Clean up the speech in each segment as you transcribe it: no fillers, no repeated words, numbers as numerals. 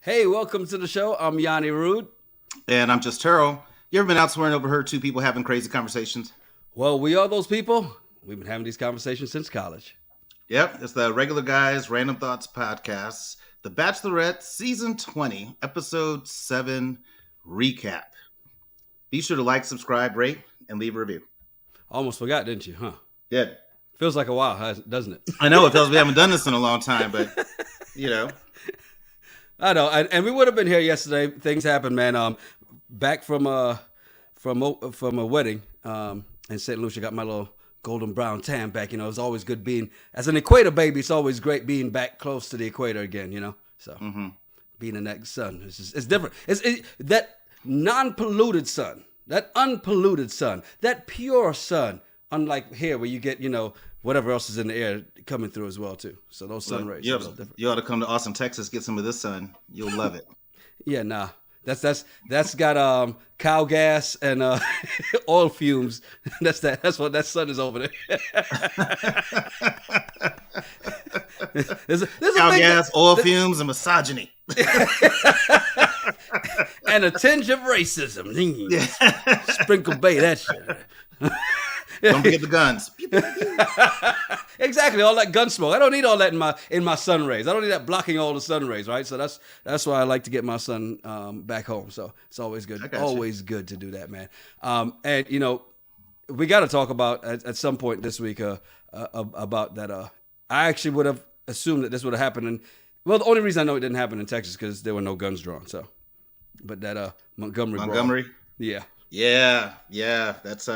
Hey, welcome to the show. I'm Yanni Rude. And I'm just Terrell. You ever been out somewhere and overheard two people having crazy conversations? Well, we are those people. We've been having these conversations since college. Yep, it's the Regular Guys Random Thoughts Podcast, The Bachelorette Season 20, Episode 7 Recap. Be sure to like, subscribe, rate, and leave a review. Almost forgot, didn't you, huh? Yeah. Feels like a while, doesn't it? I know, it feels we haven't done this in a long time, but, you know. I know, and we would have been here yesterday. Things happened, man. Back from a wedding in St. Lucia, got my little golden brown tan back. You know, it's always good being, as an equator baby, it's always great being back close to the equator again, you know? So, being in that sun, it's different. It's that non-polluted sun, that unpolluted sun, that pure sun, unlike here where you get, you know, whatever else is in the air coming through as well, too. So those sun rays are a little different. You ought to come to Austin, Texas, get some of this sun. You'll love it. Yeah, nah. That's got cow gas and oil fumes. That's what that sun is over there. there's cow gas, oil fumes, and misogyny. And a tinge of racism. Sprinkle bait that shit. Don't forget the guns. Exactly, all that gun smoke. I don't need all that in my sun rays. I don't need that blocking all the sun rays, right? So that's why I like to get my son back home. So it's always good, good to do that, man. And you know, we got to talk about at some point this week about that. I actually would have assumed that this would have happened. And well, the only reason I know it didn't happen in Texas because there were no guns drawn. So, but that Montgomery, brawl, yeah, that's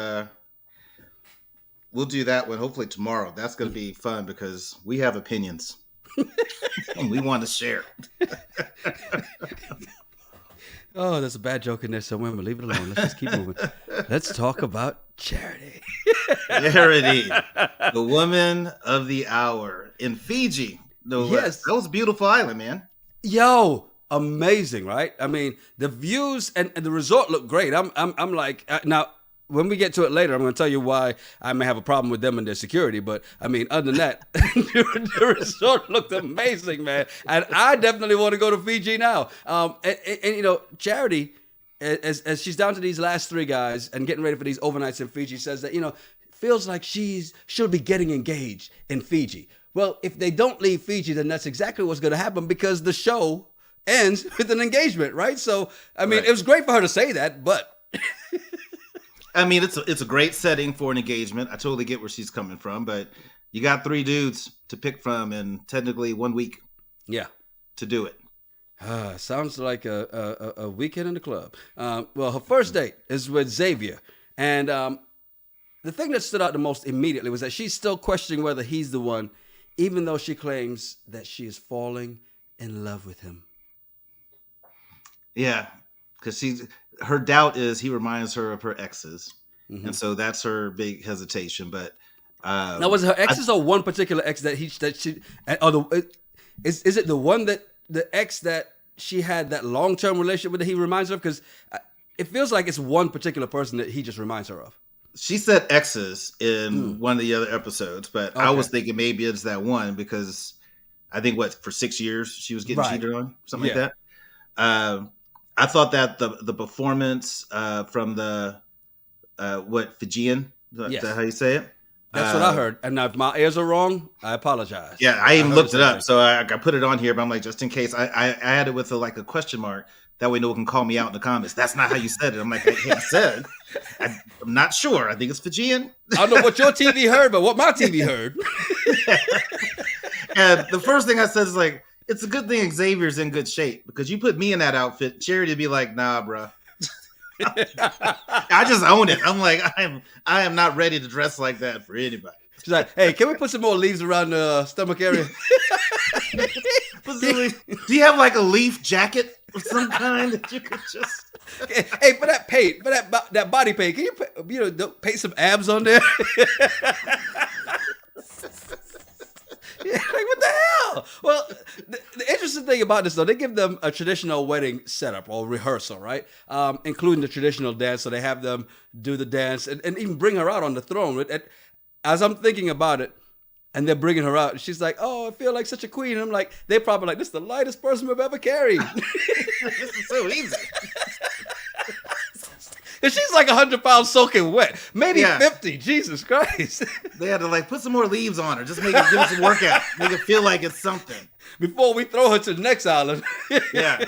We'll do that one hopefully tomorrow. That's going to be fun because we have opinions and we want to share. Oh, there's a bad joke in there somewhere, but leave it alone. Let's just keep moving. Let's talk about Charity. Charity, the woman of the hour in Fiji. No less. That was a beautiful island, man. Yo, amazing, right? I mean, the views and the resort look great. I'm like, now, when we get to it later, I'm going to tell you why I may have a problem with them and their security. But, I mean, other than that, the resort looked amazing, man. And I definitely want to go to Fiji now. And you know, Charity, as she's down to these last three guys and getting ready for these overnights in Fiji, says that, you know, feels like she'll be getting engaged in Fiji. Well, if they don't leave Fiji, then that's exactly what's going to happen because the show ends with an engagement, right? So, I mean, It was great for her to say that, but... I mean, it's a great setting for an engagement. I totally get where she's coming from, but you got three dudes to pick from in technically 1 week. Yeah, to do it. Sounds like a weekend in the club. Well, her first date is with Xavier, and the thing that stood out the most immediately was that she's still questioning whether he's the one, even though she claims that she is falling in love with him. Yeah, because her doubt is he reminds her of her exes, and so that's her big hesitation. But now, was it her exes or one particular ex is it the one that the ex that she had that long-term relationship with that he reminds her of? Because it feels like it's one particular person that he just reminds her of. She said exes in one of the other episodes, but I was thinking maybe it's that one because I think for 6 years she was getting cheated on, something like that. I thought that the performance from the Fijian, is that how you say it? That's what I heard. And now if my ears are wrong, I apologize. Yeah, I even looked it up, so I put it on here. But I'm like, just in case, I added with a question mark. That way, no one can call me out in the comments. That's not how you said it. I'm like, I said, I'm not sure. I think it's Fijian. I don't know what your TV heard, but what my TV heard. And the first thing I said is like, it's a good thing Xavier's in good shape because you put me in that outfit, Charity would be like, nah, bro. I just own it. I'm like, I am not ready to dress like that for anybody. She's like, hey, can we put some more leaves around the stomach area? Do you have like a leaf jacket of some kind that you could just... Hey, for that paint, for that body paint, can you paint some abs on there? Yeah, like, what the hell? Well, the interesting thing about this, though, they give them a traditional wedding setup or rehearsal, right? Including the traditional dance. So they have them do the dance and even bring her out on the throne. As I'm thinking about it, And they're bringing her out. And she's like, oh, I feel like such a queen. And I'm like, they're probably like, this is the lightest person we've ever carried. This is so easy. And she's like 100 pounds soaking wet. Maybe 50. Jesus Christ. They had to like put some more leaves on her. Just make it give it some workout. Make it feel like it's something. Before we throw her to the next island. Yeah.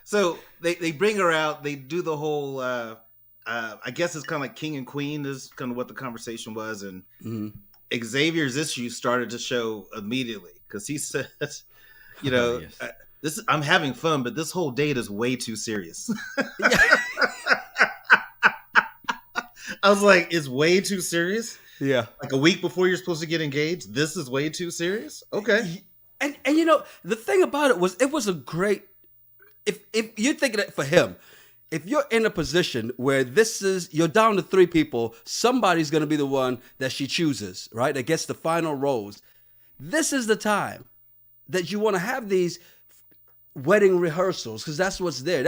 So they bring her out. They do the whole, I guess it's kind of like king and queen is kind of what the conversation was. And Xavier's issues started to show immediately because he said, you know, I'm having fun, but this whole date is way too serious. I was like, it's way too serious? Yeah. Like a week before you're supposed to get engaged, this is way too serious? Okay. And you know, the thing about it was a great, if you're thinking that for him, if you're in a position where you're down to 3 people, somebody's going to be the one that she chooses, right? That gets the final rose. This is the time that you want to have these wedding rehearsals because that's what's there.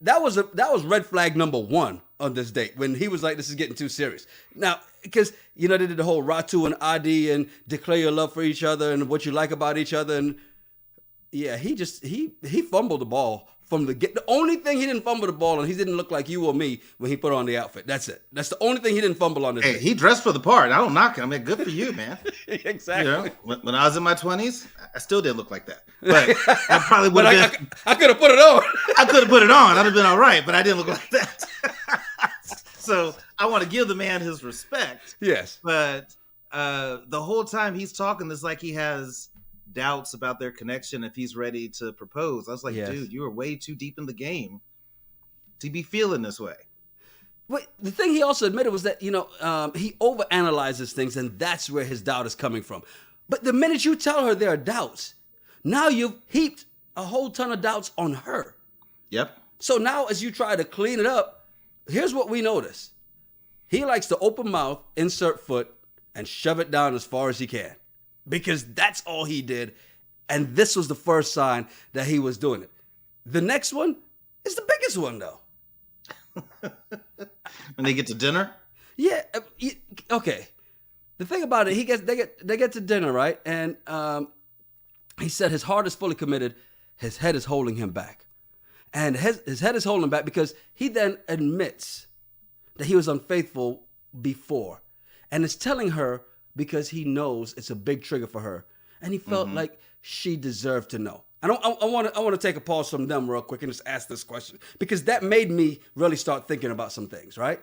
That was red flag number 1 on this date when he was like, this is getting too serious. Now, because, you know, they did the whole Ratu and Adi and declare your love for each other and what you like about each other. And yeah, he fumbled the ball from the get. The only thing he didn't fumble the ball and he didn't look like you or me when he put on the outfit. That's it. That's the only thing he didn't fumble on this date. He dressed for the part. I don't knock him. I mean, good for you, man. Exactly. You know, when I was in my 20s, I still didn't look like that. But I probably would have been. I could have put it on. I could have put it on. I'd have been all right, but I didn't look like that. So I want to give the man his respect. Yes. But the whole time he's talking, it's like he has doubts about their connection if he's ready to propose. I was like, dude, you are way too deep in the game to be feeling this way. But the thing he also admitted was that, you know, he overanalyzes things and that's where his doubt is coming from. But the minute you tell her there are doubts, now you've heaped a whole ton of doubts on her. Yep. So now as you try to clean it up, here's what we notice. He likes to open mouth, insert foot, and shove it down as far as he can. Because that's all he did. And this was the first sign that he was doing it. The next one is the biggest one, though. When they get to dinner? Yeah. Okay. The thing about it, they get to dinner, right? And he said his heart is fully committed. His head is holding him back. And his head is holding him back because he then admits that he was unfaithful before. And is telling her because he knows it's a big trigger for her. And he felt like she deserved to know. I want to take a pause from them real quick and just ask this question. Because that made me really start thinking about some things, right?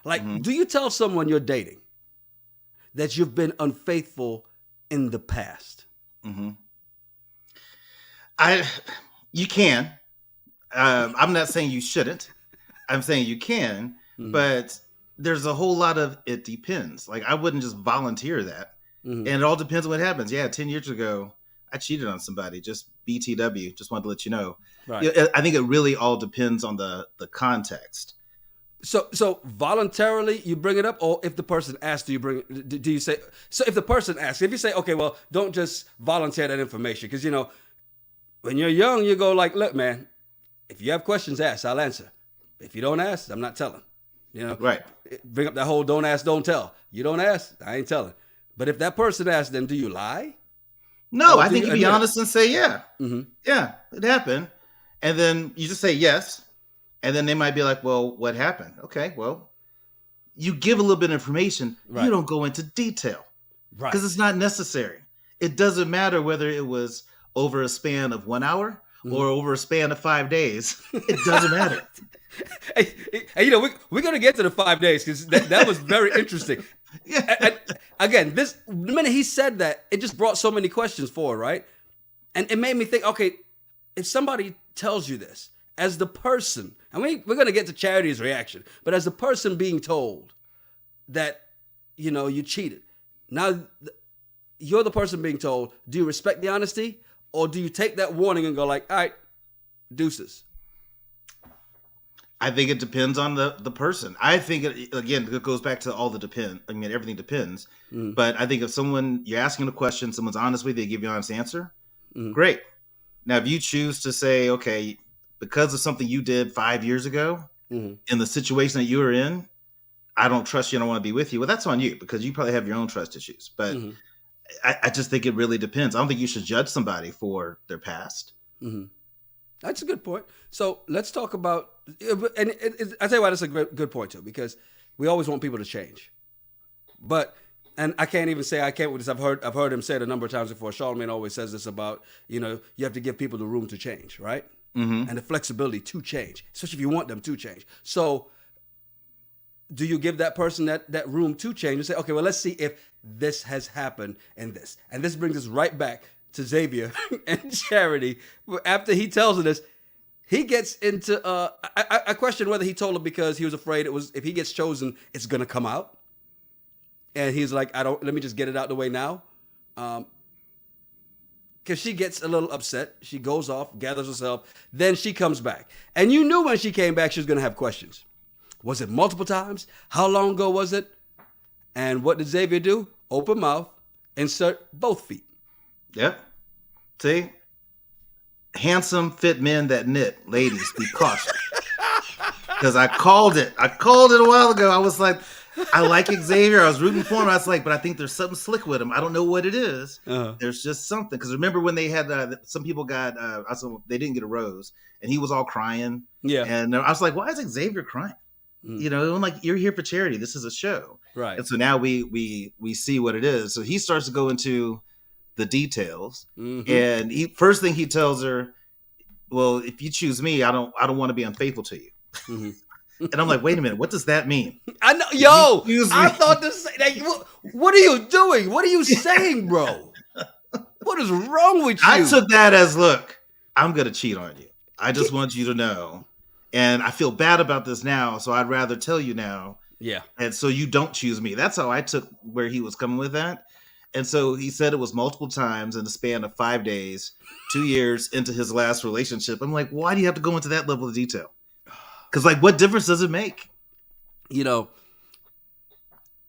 Like, do you tell someone you're dating that you've been unfaithful in the past? You can. I'm not saying you shouldn't. I'm saying you can, but there's a whole lot of it depends. Like, I wouldn't just volunteer that. And it all depends on what happens. Yeah, 10 years ago, I cheated on somebody. Just BTW. Just wanted to let you know. Right. I think it really all depends on the context. So voluntarily you bring it up, or if the person asks, do you say? So if the person asks, if you say, okay, well, don't just volunteer that information, because you know, when you're young, you go like, look, man, if you have questions, ask. I'll answer. If you don't ask, I'm not telling. You know, right? Bring up that whole don't ask, don't tell. You don't ask, I ain't telling. But if that person asks, then do you lie? No, I think you be honest and say, yeah, yeah, it happened. And then you just say yes. And then they might be like, well, what happened? Okay, well, you give a little bit of information. Right. You don't go into detail because it's not necessary. It doesn't matter whether it was over a span of 1 hour or over a span of 5 days. It doesn't matter. Hey, you know, we're going to get to the 5 days because that was very interesting. And again, the minute he said that, it just brought so many questions forward, right? And it made me think, okay, if somebody tells you this, as the person, and we're going to get to Charity's reaction, but as the person being told that, you know, you cheated, now you're the person being told, do you respect the honesty? Or do you take that warning and go like, all right, deuces? I think it depends on the person. I think, it goes back to all the depend. I mean, everything depends. But I think if you're asking a question, someone's honest with you, they give you an honest answer, great. Now, if you choose to say, okay, because of something you did 5 years ago, in the situation that you were in, I don't trust you and I want to be with you. Well, that's on you because you probably have your own trust issues. But I just think it really depends. I don't think you should judge somebody for their past. That's a good point. So let's talk about, and I tell you why that's a good point too, because we always want people to change. But, and I can't even say I can't with this. I've heard him say it a number of times before. Charlamagne always says this about, you have to give people the room to change, right? And the flexibility to change, especially if you want them to change. So do you give that person that room to change and say, okay, well, let's see if this has happened and this. And this brings us right back to Xavier and Charity. After he tells her this, he gets into, I question whether he told her because he was afraid if he gets chosen, it's going to come out. And he's like, let me just get it out the way now. Because she gets a little upset. She goes off, gathers herself. Then she comes back. And you knew when she came back, she was going to have questions. Was it multiple times? How long ago was it? And what did Xavier do? Open mouth, insert both feet. Yep. See? Handsome, fit men that knit. Ladies, be cautious. Because I called it. I called it a while ago. I was like, I like Xavier. I was rooting for him. I was like, but I think there's something slick with him. I don't know what it is. There's just something. Because remember when they had, some people got, they didn't get a rose. And he was all crying. Yeah. And I was like, why is Xavier crying? I'm like, you're here for charity. This is a show. Right. And so now we see what it is. So he starts to go into the details. And first thing he tells her, well, if you choose me, I don't want to be unfaithful to you. And I'm like, wait a minute, what does that mean? I know, I thought this. Like, what are you doing? What are you saying, bro? What is wrong with you? I took that as, look, I'm gonna cheat on you. I just want you to know. And I feel bad about this now, so I'd rather tell you now. Yeah. And so you don't choose me. That's how I took where he was coming with that. And so he said it was multiple times in the span of 5 days, 2 years into his last relationship. I'm like, why do you have to go into that level of detail? Because, like, what difference does it make? When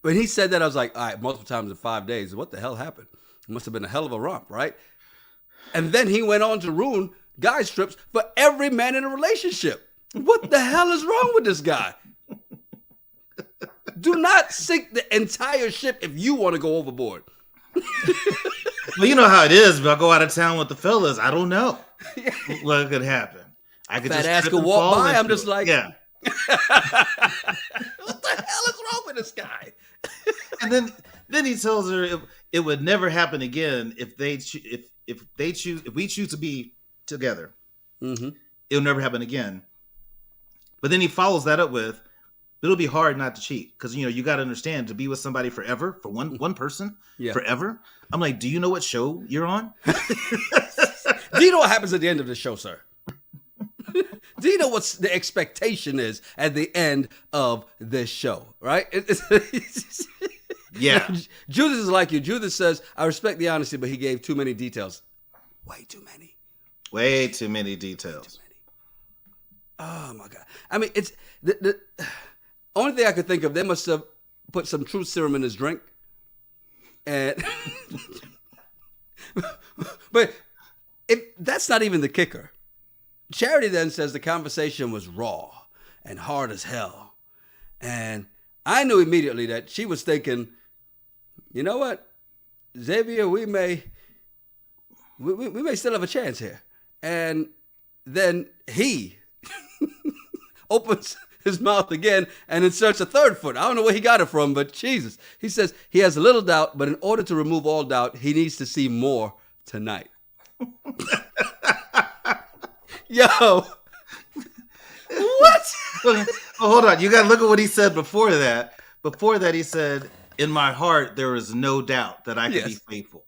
he said that, I was like, all right, multiple times in 5 days. What the hell happened? It must have been a hell of a romp, right? And then he went on to ruin guy strips for every man in a relationship. What the hell is wrong with this guy? Do not sink the entire ship if you want to go overboard. Well, you know how it is. If I go out of town with the fellas, I don't know what could happen. I could just ass could walk by. I'm just like, yeah. What the hell is wrong with this guy? And then he tells her it would never happen again if we choose to be together. It'll never happen again. But then he follows that up with, it'll be hard not to cheat. Because, you got to understand, to be with somebody forever, for one person, forever. I'm like, do you know what show you're on? Do you know what happens at the end of the show, sir? Do you know what the expectation is at the end of this show, right? Yeah. Judith is like you. Judith says, I respect the honesty, but he gave too many details. Way too many. Way too many details. Oh my God. I mean, it's the only thing I could think of, they must have put some truth serum in his drink. And but if that's not even the kicker. Charity then says the conversation was raw and hard as hell. And I knew immediately that she was thinking, you know what, Xavier, we may still have a chance here. And then he opens his mouth again and inserts a third foot. I don't know where he got it from, but Jesus. He says he has a little doubt, but in order to remove all doubt, he needs to see more tonight. Yo. What? Well, hold on. You got to look at what he said before that. Before that, he said, in my heart, there is no doubt that I can be faithful.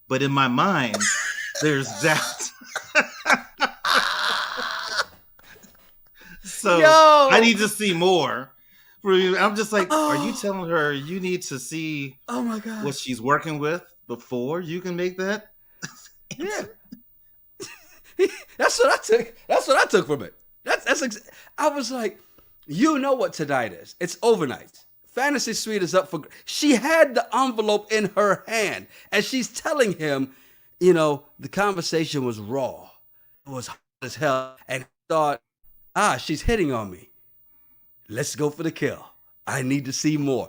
But in my mind, there's doubt. So I need to see more. I'm just like, are you telling her you need to see what she's working with before you can make that? Yeah. That's what I took. That's what I took from it. I was like, you know what tonight is. It's overnight. Fantasy Suite is up for. She had the envelope in her hand, and she's telling him, the conversation was raw. It was hot as hell, and he thought, she's hitting on me. Let's go for the kill. I need to see more.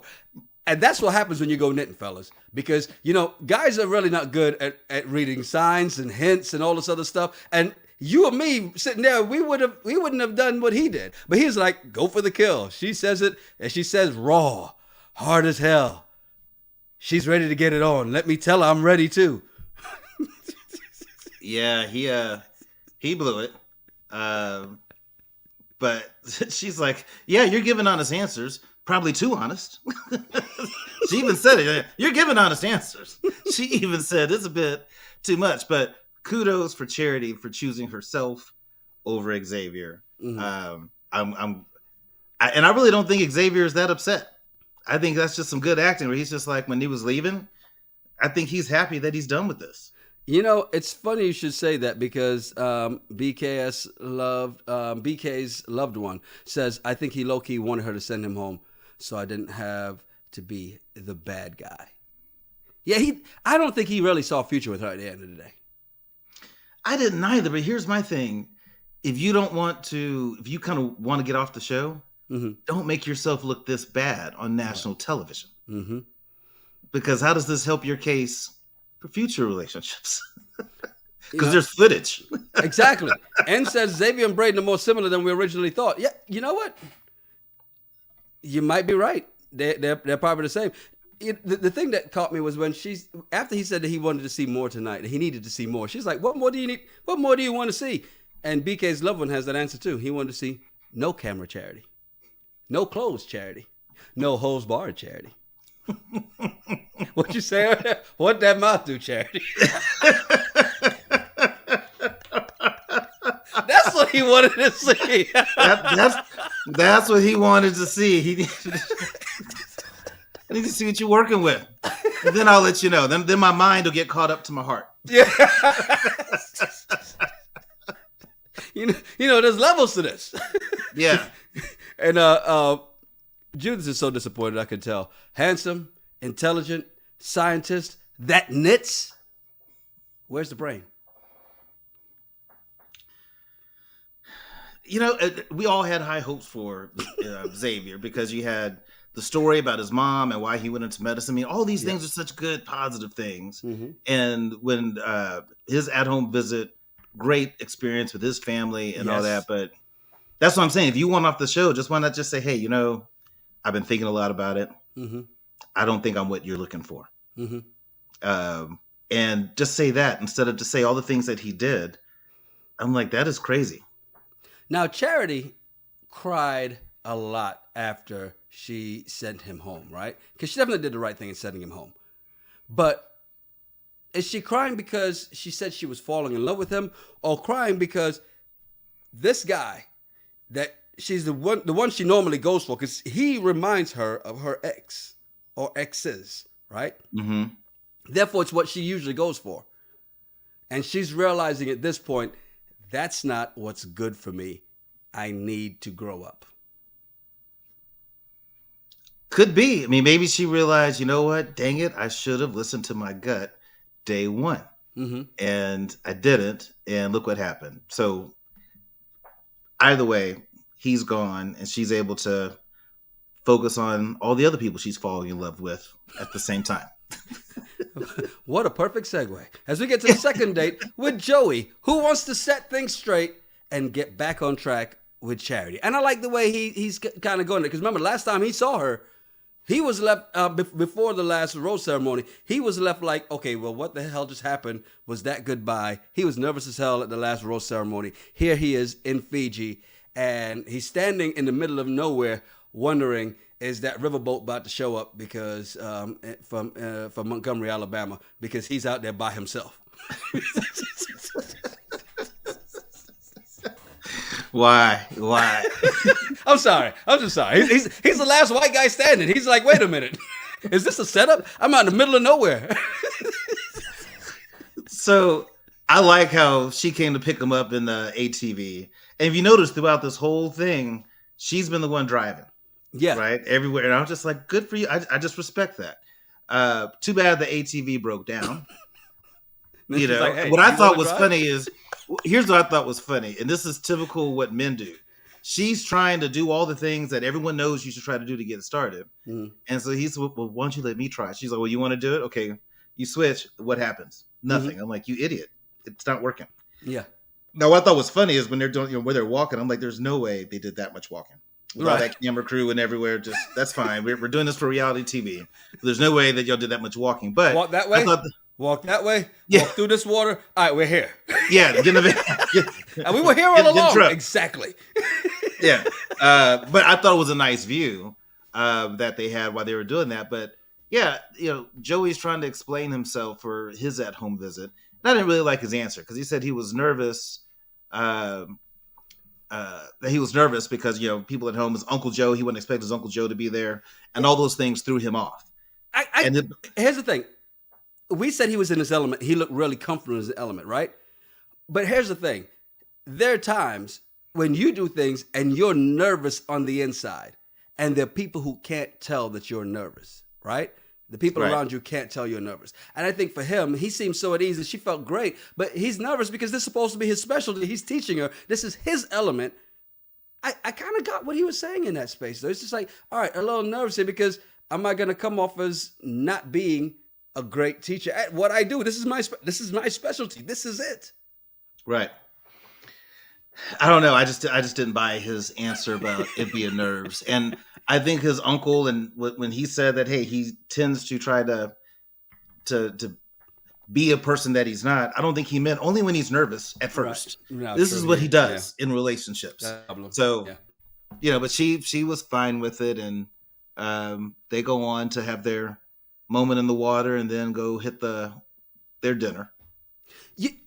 And that's what happens when you go knitting, fellas. Because, guys are really not good at reading signs and hints and all this other stuff. And you and me sitting there, we wouldn't have done what he did. But he's like, go for the kill. She says it, and she says raw, hard as hell. She's ready to get it on. Let me tell her I'm ready too. Yeah, he blew it. But she's like, yeah, you're giving honest answers. Probably too honest. She even said it. You're giving honest answers. She even said it's a bit too much. But kudos for Charity for choosing herself over Xavier. Mm-hmm. And I really don't think Xavier is that upset. I think that's just some good acting where he's just like, when he was leaving, I think he's happy that he's done with this. It's funny you should say that because BK's loved one says, I think he low-key wanted her to send him home so I didn't have to be the bad guy. Yeah, I don't think he really saw a future with her at the end of the day. I didn't either, but here's my thing. If you kind of want to get off the show, mm-hmm. don't make yourself look this bad on national television. Mm-hmm. Because how does this help your case for future relationships? Because there's footage. Exactly. And says Xavier and Braden are more similar than we originally thought. Yeah, you know what? You might be right. They're probably the same. The thing that caught me was when after he said that he wanted to see more tonight, that he needed to see more. She's like, what more do you need? What more do you want to see? And BK's loved one has that answer too. He wanted to see no camera Charity, no clothes Charity, no hose barred Charity. What you say? What that mouth do, Charity? That's what he wanted to see. That's what he wanted to see. I need to see what you're working with. And then I'll let you know. Then my mind will get caught up to my heart. Yeah. There's levels to this. Yeah. And Judith is so disappointed, I could tell. Handsome, intelligent, scientist, that knits. Where's the brain? We all had high hopes for Xavier because you had the story about his mom and why he went into medicine. I mean, all these things are such good, positive things. Mm-hmm. And when his at-home visit, great experience with his family and all that. But that's what I'm saying. If you want off the show, why not just say, hey, I've been thinking a lot about it. Mm-hmm. I don't think I'm what you're looking for. Mm-hmm. And just say that instead of to say all the things that he did. I'm like, that is crazy. Now, Charity cried a lot after she sent him home, right? Because she definitely did the right thing in sending him home. But is she crying because she said she was falling in love with him, or crying because this guy that she's the one she normally goes for, because he reminds her of her ex or exes, right? Mm-hmm. Therefore, it's what she usually goes for. And she's realizing at this point, that's not what's good for me. I need to grow up. Could be. I mean, maybe she realized, you know what? Dang it. I should have listened to my gut day one. Mm-hmm. And I didn't. And look what happened. So either way, he's gone and she's able to focus on all the other people she's falling in love with at the same time. What a perfect segue. As we get to the second date with Joey, who wants to set things straight and get back on track with Charity. And I like the way he's kind of going there. Because remember, last time he saw her, he was left, before the last rose ceremony, he was left like, okay, well, what the hell just happened? Was that goodbye? He was nervous as hell at the last rose ceremony. Here he is in Fiji, and he's standing in the middle of nowhere wondering, is that riverboat about to show up because from Montgomery, Alabama, because he's out there by himself. Why? I'm sorry. I'm just sorry. He's the last white guy standing. He's like, wait a minute. Is this a setup? I'm out in the middle of nowhere. So I like how she came to pick him up in the ATV. And if you notice throughout this whole thing, she's been the one driving. Yeah. Right? Everywhere. And I was just like, good for you. I just respect that. Too bad the ATV broke down. Like, hey, what I thought was funny is, here's what I thought was funny. And this is typical what men do. she's trying to do all the things that everyone knows you should try to do to get it started. Mm. And so he's, well, why don't you let me try? She's like, well, you want to do it? Okay. You switch. What happens? Nothing. I'm like, you idiot. It's not working. Yeah. Now, what I thought was funny is when they're doing, where they're walking, I'm like, there's no way they did that much walking. With all that camera crew and everywhere, just, that's fine. We're doing this for reality TV. There's no way that y'all did that much walking. But walk that way. Walk that way. Yeah. Walk through this water. All right, we're here. Yeah. And we were here all along. Exactly. Yeah. But I thought it was a nice view that they had while they were doing that. But yeah, Joey's trying to explain himself for his at-home visit. And I didn't really like his answer because he said he was nervous. That he was nervous because, people at home, his Uncle Joe, he wouldn't expect his Uncle Joe to be there. And all those things threw him off. Here's the thing. We said he was in his element. He looked really comfortable in his element, right? But here's the thing. There are times when you do things and you're nervous on the inside. And there are people who can't tell that you're nervous, right? The people around you can't tell you're nervous. And I think for him, he seemed so at ease and she felt great. But he's nervous because this is supposed to be his specialty. He's teaching her. This is his element. I kind of got what he was saying in that space, though. It's just like, all right, a little nervous here because am I going to come off as not being a great teacher at what I do? This is my specialty. This is it. Right. I don't know. I just didn't buy his answer about it being nerves. And I think his uncle, and when he said that, hey, he tends to try to be a person that he's not, I don't think he meant only when he's nervous at first. Right. No, this is what he does in relationships. So, but she was fine with it, and they go on to have their moment in the water and then go hit their dinner.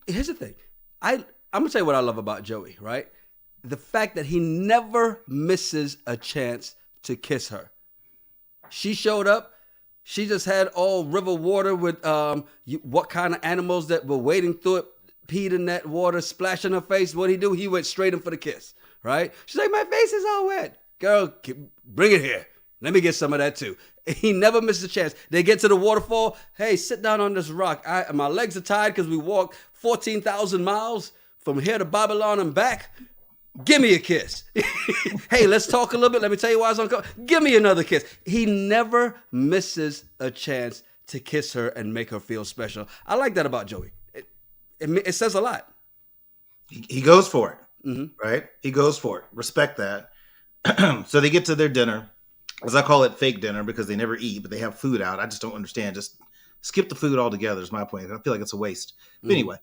Here's the thing. I'm going to tell you what I love about Joey, right? The fact that he never misses a chance to kiss her. She showed up. She just had all river water with what kind of animals that were wading through it, peed in that water, splashing her face. What'd he do? He went straight in for the kiss, right? She's like, my face is all wet. Girl, bring it here. Let me get some of that too. He never misses a chance. They get to the waterfall. Hey, sit down on this rock. My legs are tired because we walked 14,000 miles from here to Babylon and back. Give me a kiss. Hey, let's talk a little bit. Let me tell you why I was uncomfortable. Give me another kiss. He never misses a chance to kiss her and make her feel special. I like that about Joey. It says a lot. He goes for it, right? He goes for it. Respect that. So they get to their dinner. As I call it, fake dinner, because they never eat, but they have food out. I just don't understand. Just skip the food altogether is my point. I feel like it's a waste. But anyway,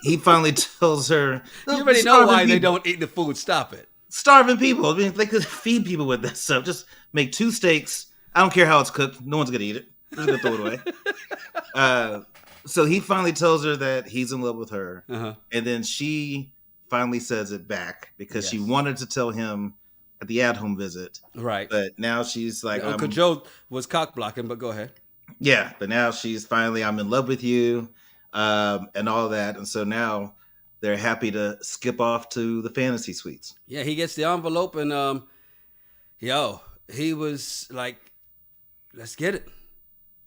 he finally tells her, you already know why they don't eat the food. Stop it. Starving people. I mean, they could feed people with that stuff. Just make 2 steaks. I don't care how it's cooked. No one's going to eat it. We're just going to throw it away. So he finally tells her that he's in love with her. And then she finally says it back because she wanted to tell him at the at-home visit. Right. But now she's like... Uncle Joe was cock-blocking, but go ahead. Yeah, but now she's finally, I'm in love with you, and all that. And so now they're happy to skip off to the fantasy suites. Yeah, he gets the envelope, and he was like, let's get it.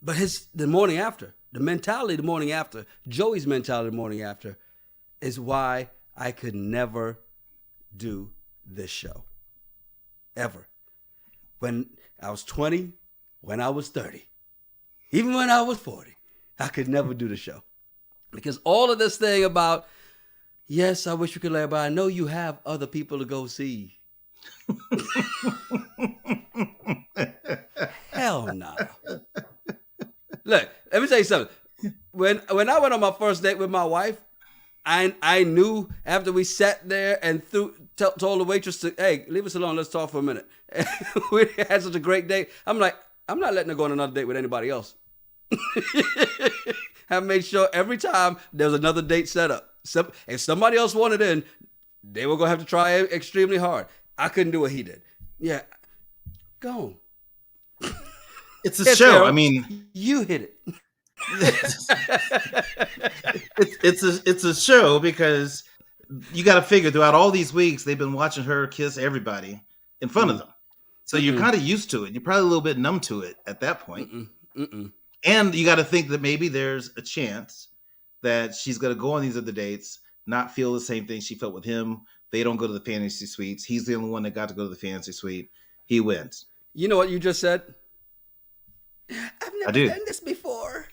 But the morning after, Joey's mentality the morning after, is why I could never do this show. Ever. When I was 20, when I was 30, even when I was 40, I could never do the show. Because all of this thing about, yes, I wish we could lay, but I know you have other people to go see. Hell no. Look, let me tell you something. When I went on my first date with my wife, I knew after we sat there and told the waitress to, hey, leave us alone, let's talk for a minute. We had such a great date. I'm like, I'm not letting her go on another date with anybody else. I made sure every time there was another date set up. If somebody else wanted in, they were going to have to try extremely hard. I couldn't do what he did. Yeah. Go on. It's a show. I mean, you hit it. It's a show because you got to figure throughout all these weeks they've been watching her kiss everybody in front of them, so you're kind of used to it. You're probably a little bit numb to it at that point. And you got to think that maybe there's a chance that she's going to go on these other dates, not feel the same thing she felt with him, They don't go to the fantasy suites. He's the only one that got to go to the fantasy suite. He wins. You know what you just said? I've I never do. done this before.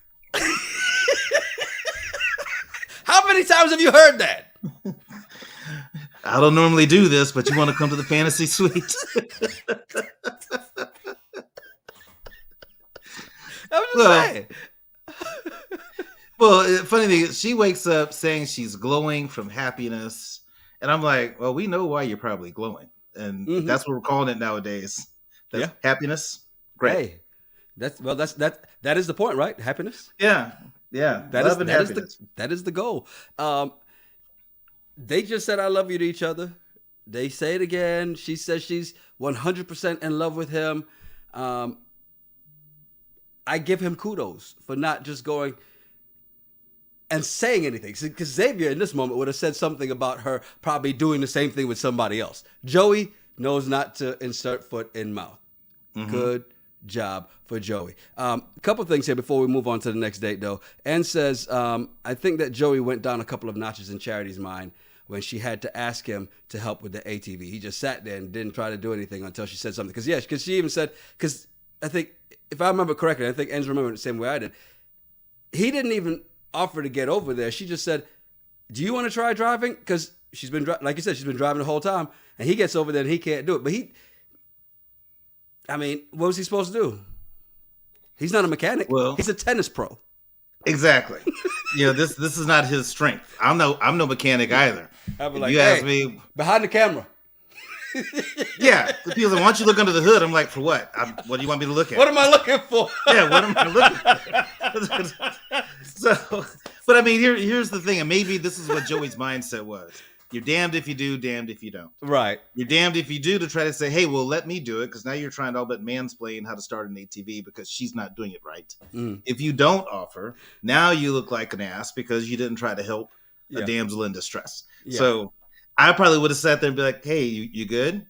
How many times have you heard that? I don't normally do this, but you want to come to the fantasy suite? I was just saying. Well, funny thing is, she wakes up saying she's glowing from happiness. And I'm like, well, we know why you're probably glowing. And that's what we're calling it nowadays. Yeah. Happiness. Great. Hey, that is the point, right? Happiness. Yeah. Love and happiness. That is the goal. They just said I love you to each other. They say it again. She says she's 100% in love with him. I give him kudos for not just going and saying anything. Because Xavier in this moment would have said something about her probably doing the same thing with somebody else. Joey knows not to insert foot in mouth. Good job for Joey. A couple things here before we move on to the next date, though. Ann says, I think that Joey went down a couple of notches in Charity's mind when she had to ask him to help with the ATV. He just sat there and didn't try to do anything until she said something. Because she even said, because I think, if I remember correctly, I think Ann's remembering it the same way I did. He didn't even offer to get over there. She just said, do you want to try driving? Because she's been, like you said, she's been driving the whole time. And he gets over there and he can't do it. But what was he supposed to do? He's not a mechanic. Well, he's a tennis pro. Exactly. This is not his strength. I'm no mechanic either. You ask me behind the camera. Yeah, the people say, why don't you look under the hood? I'm like, for what? What do you want me to look at? What am I looking for? Yeah, what am I looking for? But I mean, here's the thing, and maybe this is what Joey's mindset was. You're damned if you do, damned if you don't. Right. You're damned if you do to try to say, hey, well, let me do it, because now you're trying to all but mansplain how to start an ATV because she's not doing it right. If you don't offer, now you look like an ass because you didn't try to help a damsel in distress. Yeah. So I probably would have sat there and be like, hey, you good?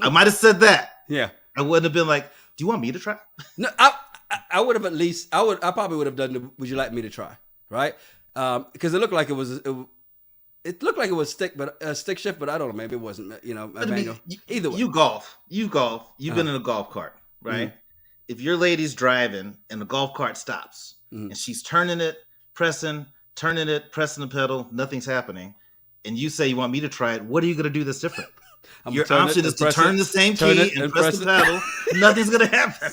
I might have said that. Yeah. I wouldn't have been like, do you want me to try? No, I would have at least, I probably would have done the, would you like me to try? Right? Because it looked like it was stick shift, but I don't know. Maybe it wasn't, manual. Either way. You golf. You've been in a golf cart, right? If your lady's driving and the golf cart stops and she's turning it, pressing the pedal, nothing's happening. And you say you want me to try it, what are you going to do that's different? Your option is to turn the same key and press the pedal. Nothing's going to happen.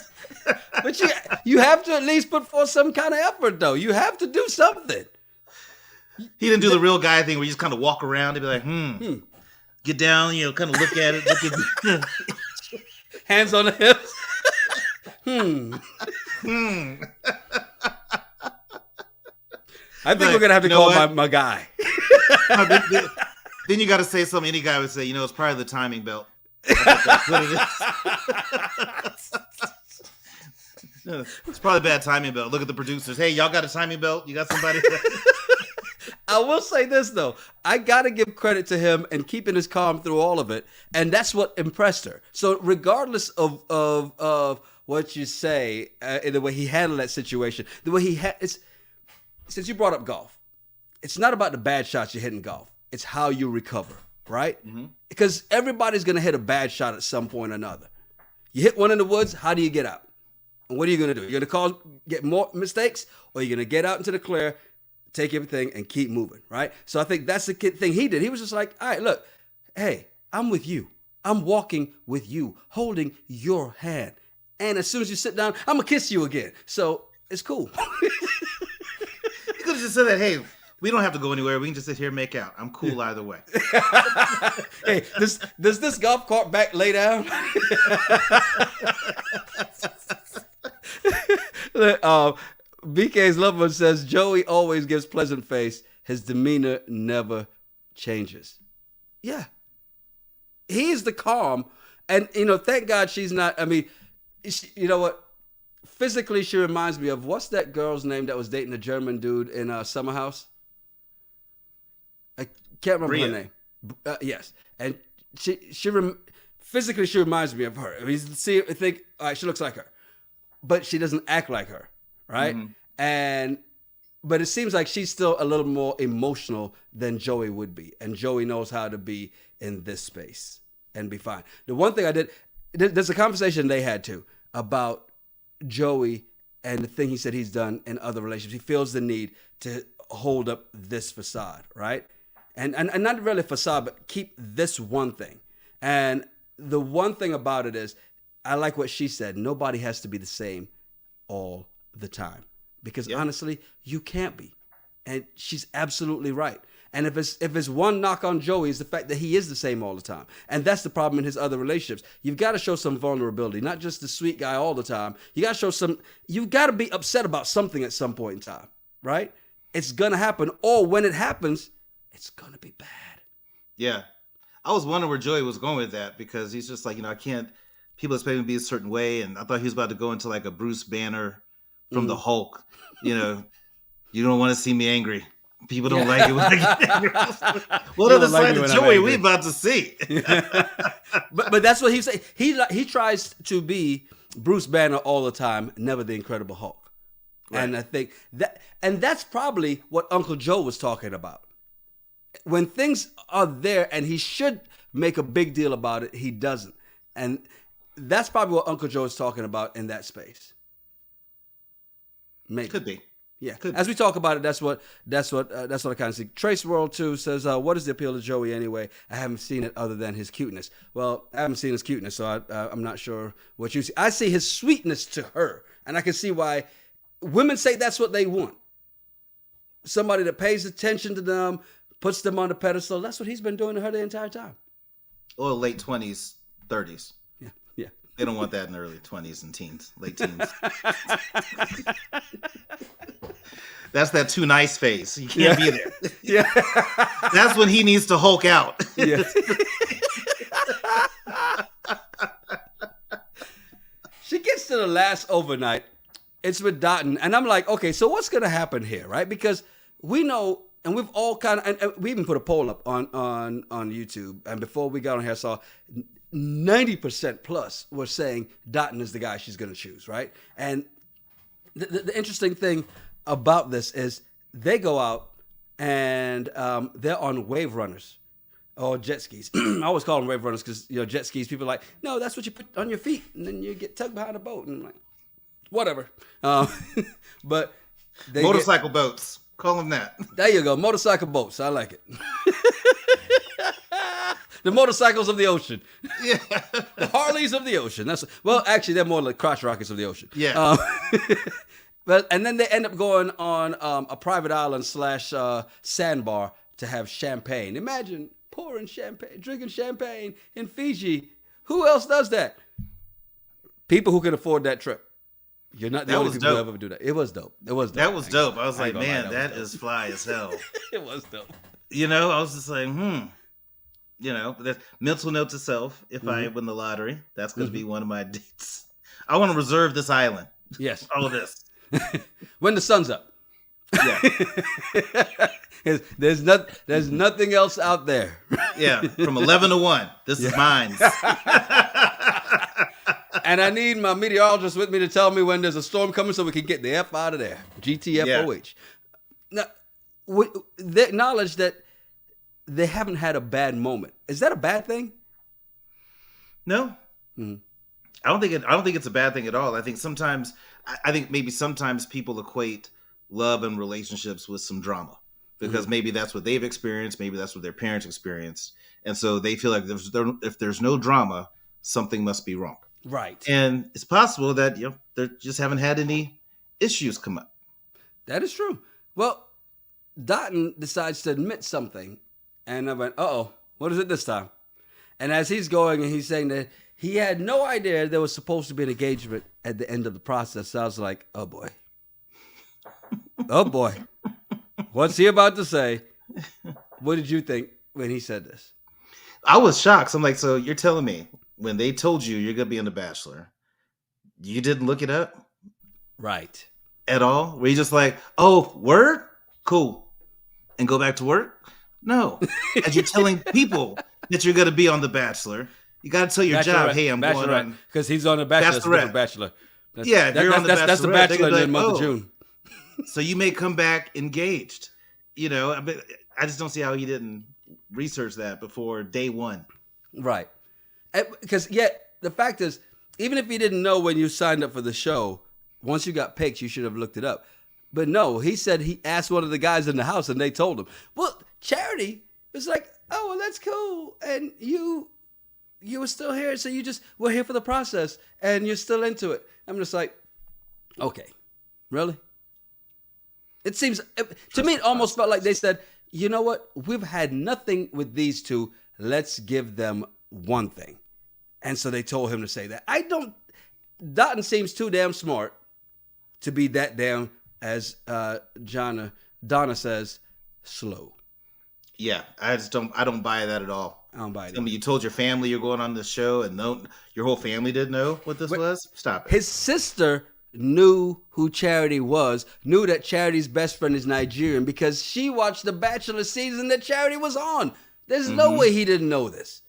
But you have to at least put forth some kind of effort, though. You have to do something. He didn't do the real guy thing where you just kind of walk around and be like, get down, kind of look at it. Hands on the hips. I think we're going to have to call my guy. Then you got to say something any guy would say, it's probably the timing belt. That's what it is. It's probably a bad timing belt. Look at the producers. Hey, y'all got a timing belt? You got somebody? I will say this, though. I got to give credit to him and keeping his calm through all of it. And that's what impressed her. So regardless of what you say, the way he handled that situation, the way he had, since you brought up golf, it's not about the bad shots you hit in golf. It's how you recover, right? Because everybody's going to hit a bad shot at some point or another. You hit one in the woods, how do you get out? And what are you going to do? You're going to get more mistakes, or you're going to get out into the clear, take everything, and keep moving, right? So I think that's the thing he did. He was just like, all right, look, hey, I'm with you. I'm walking with you, holding your hand. And as soon as you sit down, I'm going to kiss you again. So it's cool. You could have just said that, hey, we don't have to go anywhere. We can just sit here and make out. I'm cool either way. Hey, does this golf cart back lay down? BK's loved one says, Joey always gives pleasant face. His demeanor never changes. Yeah. He's the calm. And, thank God she's not, you know what? Physically, she reminds me of, what's that girl's name that was dating a German dude in Summer House? I can't remember her name. Yes. And physically, she reminds me of her. I think, all right, she looks like her. But she doesn't act like her, right? And but it seems like she's still a little more emotional than Joey would be. And Joey knows how to be in this space and be fine. The one thing I did, there's a conversation they had too about Joey and the thing he said he's done in other relationships. He feels the need to hold up this facade, right? And not really a facade, but keep this one thing. And the one thing about it is, I like what she said. Nobody has to be the same all the time. Because honestly, you can't be. And she's absolutely right. And if it's one knock on Joey, is the fact that he is the same all the time. And that's the problem in his other relationships. You've got to show some vulnerability, not just the sweet guy all the time. You've got to be upset about something at some point in time, right? It's going to happen. Or when it happens, it's going to be bad. Yeah. I was wondering where Joey was going with that, because he's just like, I can't, people expect me to be a certain way. And I thought he was about to go into like a Bruce Banner from the Hulk. You don't want to see me angry. People don't like it when I get angry. What other side of Joey we about to see? but that's what he say. He tries to be Bruce Banner all the time, never the Incredible Hulk. Right. And I think that's probably what Uncle Joe was talking about. When things are there and he should make a big deal about it, he doesn't. And that's probably what Uncle Joe is talking about in that space. Maybe. Could be. Yeah. As we talk about it, that's what I kind of see. Trace World 2 says, what is the appeal to Joey anyway? I haven't seen it other than his cuteness. Well, I haven't seen his cuteness, so I'm not sure what you see. I see his sweetness to her, and I can see why women say that's what they want. Somebody that pays attention to them, puts them on the pedestal. That's what he's been doing to her the entire time. Or late 20s, 30s. Yeah. They don't want that in the early 20s and teens, late teens. That's that too nice phase. You can't be there. Yeah. That's when he needs to Hulk out. Yeah. She gets to the last overnight. It's with Dotun. And I'm like, okay, so what's going to happen here, right? Because we know, and we've all kind of, and we even put a poll up on YouTube. And before we got on here, I saw 90% plus were saying Dotun is the guy she's going to choose, right? And the interesting thing about this is they go out and they're on wave runners or jet skis. I always call them wave runners because jet skis, people are like, no, that's what you put on your feet and then you get tugged behind a boat. And I'm like, whatever. But motorcycle boats, call them that. There you go, motorcycle boats. I like it. The motorcycles of the ocean. Yeah. The Harleys of the ocean. Actually, they're more like crotch rockets of the ocean. Yeah. And then they end up going on a private island / sandbar to have champagne. Imagine pouring champagne, drinking champagne in Fiji. Who else does that? People who can afford that trip. You're not the only people who ever do that. It was dope. That was dope. I was like, man, that is fly as hell. It was dope. I was just like, that mental note to self. If I win the lottery, that's going to be one of my dates. I want to reserve this island. Yes. All of this. When the sun's up. Yeah. There's nothing else out there. Yeah. From 11 to 1. This is mine. And I need my meteorologist with me to tell me when there's a storm coming so we can get the F out of there. GTFOH. Yeah. Now, they acknowledge that they haven't had a bad moment. Is that a bad thing? No. Mm-hmm. I don't think it's a bad thing at all. I think maybe sometimes people equate love and relationships with some drama because maybe that's what they've experienced. Maybe that's what their parents experienced. And so they feel like if there's no drama, something must be wrong. Right. And it's possible that, they just haven't had any issues come up. That is true. Well, Dotun decides to admit something. And I went, what is it this time? And as he's going and he's saying that he had no idea there was supposed to be an engagement at the end of the process. So I was like, oh boy. Oh boy. What's he about to say? What did you think when he said this? I was shocked. So I'm like, so you're telling me when they told you you're going to be on The Bachelor, you didn't look it up? Right. At all? Were you just like, oh, word? Cool. And go back to work? No. As you're telling people that you're going to be on The Bachelor, you got to tell your job, hey, I'm going on. Because he's on The Bachelor. That's if you're on The Bachelorette, that's The Bachelor in the month of June. So you may come back engaged. I just don't see how he didn't research that before day one. Right. Because yet the fact is, even if you didn't know when you signed up for the show, once you got picked, you should have looked it up. But no, he said he asked one of the guys in the house, and they told him. Well, Charity was like, "Oh, well, that's cool, and you were still here, so we're here for the process, and you're still into it." I'm just like, okay, really? It seems to me, it almost felt like they said, "You know what? We've had nothing with these two. Let's give them one thing." And so they told him to say that. Dotun seems too damn smart to be that damn, as Donna says, slow. Yeah, I don't buy that at all. I don't buy it. I mean, you told your family you're going on this show, and your whole family didn't know what this was? Stop it. His sister knew who Charity was, knew that Charity's best friend is Nigerian because she watched the Bachelor season that Charity was on. There's no way he didn't know this.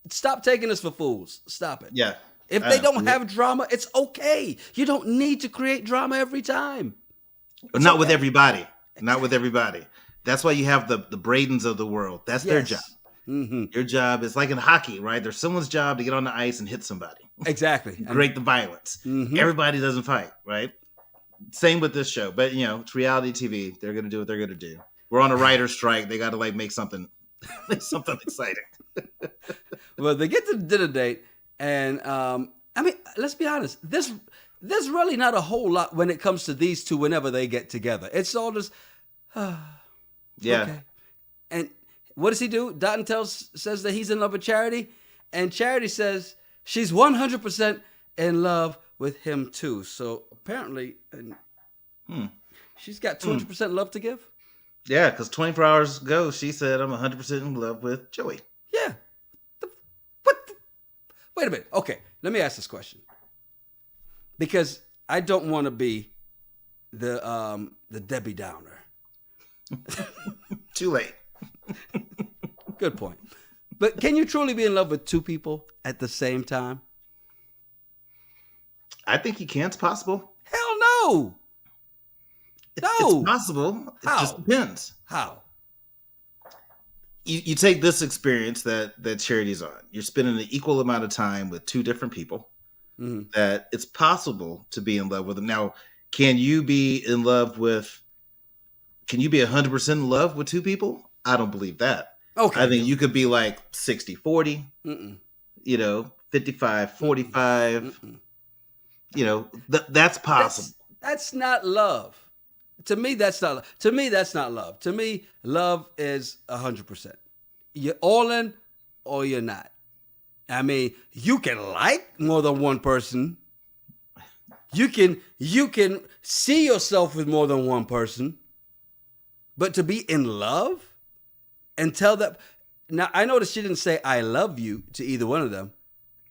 Stop taking us for fools. Stop it. Yeah. If they don't have drama, it's okay. You don't need to create drama every time. But not with everybody. Not with everybody. That's why you have the Bradens of the world. That's their job. Mm-hmm. Your job is like in hockey, right? There's someone's job to get on the ice and hit somebody. Exactly. Create the violence. Mm-hmm. Everybody doesn't fight, right? Same with this show. But, it's reality TV. They're going to do what they're going to do. We're on a writer's strike. They got to make something exciting. Well, they get to the dinner date, and let's be honest. There's really not a whole lot when it comes to these two. Whenever they get together, it's all just, yeah. Okay. And what does he do? Dotun says that he's in love with Charity, and Charity says she's 100% in love with him too. So apparently, she's got 200% love to give. Yeah, because 24 hours ago, she said, I'm 100% in love with Joey. Yeah. Wait a minute. Okay, let me ask this question. Because I don't want to be the Debbie Downer. Too late. Good point. But can you truly be in love with two people at the same time? I think you can. It's possible. Hell no. It's possible. It just depends. How? You take this experience that Charity's on. You're spending an equal amount of time with two different people. Mm-hmm. That it's possible to be in love with them. Now, can you be 100% in love with two people? I don't believe that. Okay. I think you could be like 60-40, 55-45. That's possible. That's not love. To me, that's not love. To me, that's not love. To me, love is 100%. You're all in or you're not. I mean, you can like more than one person. You can see yourself with more than one person. But to be in love and tell that. Now, I noticed she didn't say I love you to either one of them.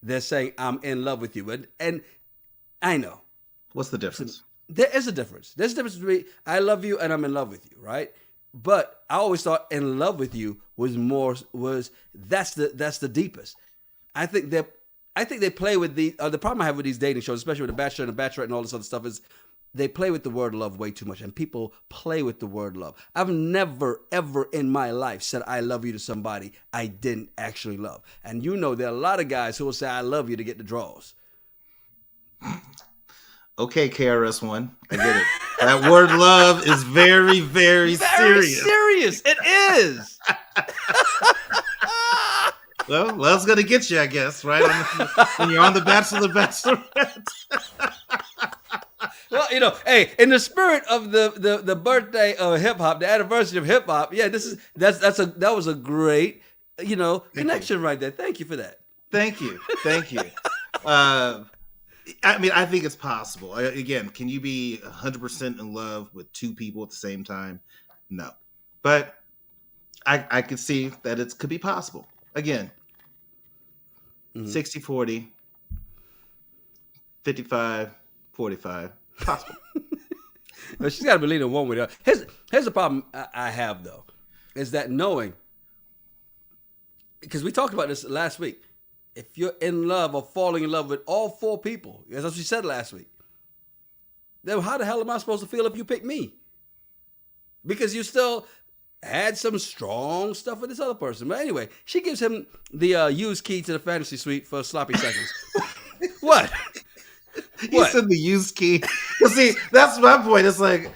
They're saying I'm in love with you. And I know. What's the difference? There is a difference. There's a difference between I love you and I'm in love with you, right? But I always thought in love with you that's the deepest. I think they play with the problem I have with these dating shows, especially with The Bachelor and The Bachelorette and all this other stuff, is they play with the word love way too much, and people play with the word love. I've never, ever in my life said I love you to somebody I didn't actually love. And there are a lot of guys who will say I love you to get the draws. Okay, KRS-One, I get it. That word love is very, very serious. Very serious. It is. Well, love's going to get you, I guess, right? When you're on The Bachelor, Bachelorette. Well, hey, in the spirit of the birthday of hip hop, the anniversary of hip hop, yeah, that was a great, connection right there. Thank you for that. Thank you. I think it's possible. Again, can you be 100% in love with two people at the same time? No. But I could see that it could be possible. Again, 60-40, 55-45, possible. But she's got to be leaning one way or the other. Here's the problem I have, though, is that knowing, because we talked about this last week, if you're in love or falling in love with all four people, as she said last week, then how the hell am I supposed to feel if you pick me? Because you still had some strong stuff with this other person. But anyway, she gives him the used key to the fantasy suite for sloppy seconds. What? You said the used key. Well, see, that's my point. It's like,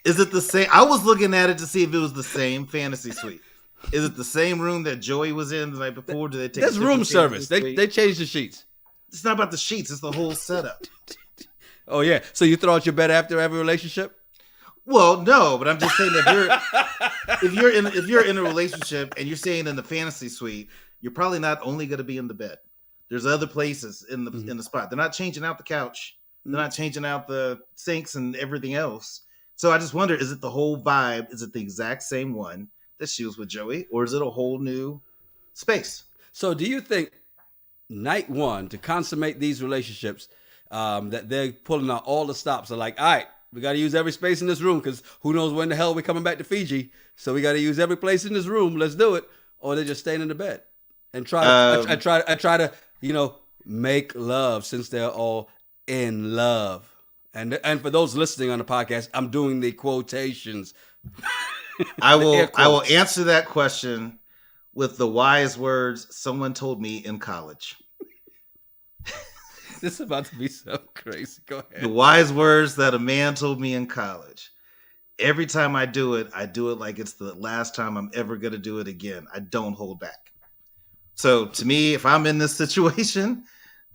is it the same? I was looking at it to see if it was the same fantasy suite. Is it the same room that Joey was in the night before? Do they take? That's room service. They changed the sheets. It's not about the sheets. It's the whole setup. Oh yeah. So you throw out your bed after every relationship? Well, no, but I'm just saying if you're in a relationship and you're staying in the fantasy suite, you're probably not only going to be in the bed. There's other places in the spot. They're not changing out the couch. They're not changing out the sinks and everything else. So I just wonder, is it the whole vibe? Is it the exact same one that she was with Joey, or is it a whole new space? So do you think night one to consummate these relationships, that they're pulling out all the stops are like, all right, we got to use every space in this room because who knows when the hell we're coming back to Fiji. So we got to use every place in this room. Let's do it. Or they're just staying in the bed and try to, make love since they're all in love. And for those listening on the podcast, I'm doing the quotations. I will answer that question with the wise words someone told me in college. This is about to be so crazy. Go ahead. The wise words that a man told me in college. Every time I do it like it's the last time I'm ever going to do it again. I don't hold back. So to me, if I'm in this situation,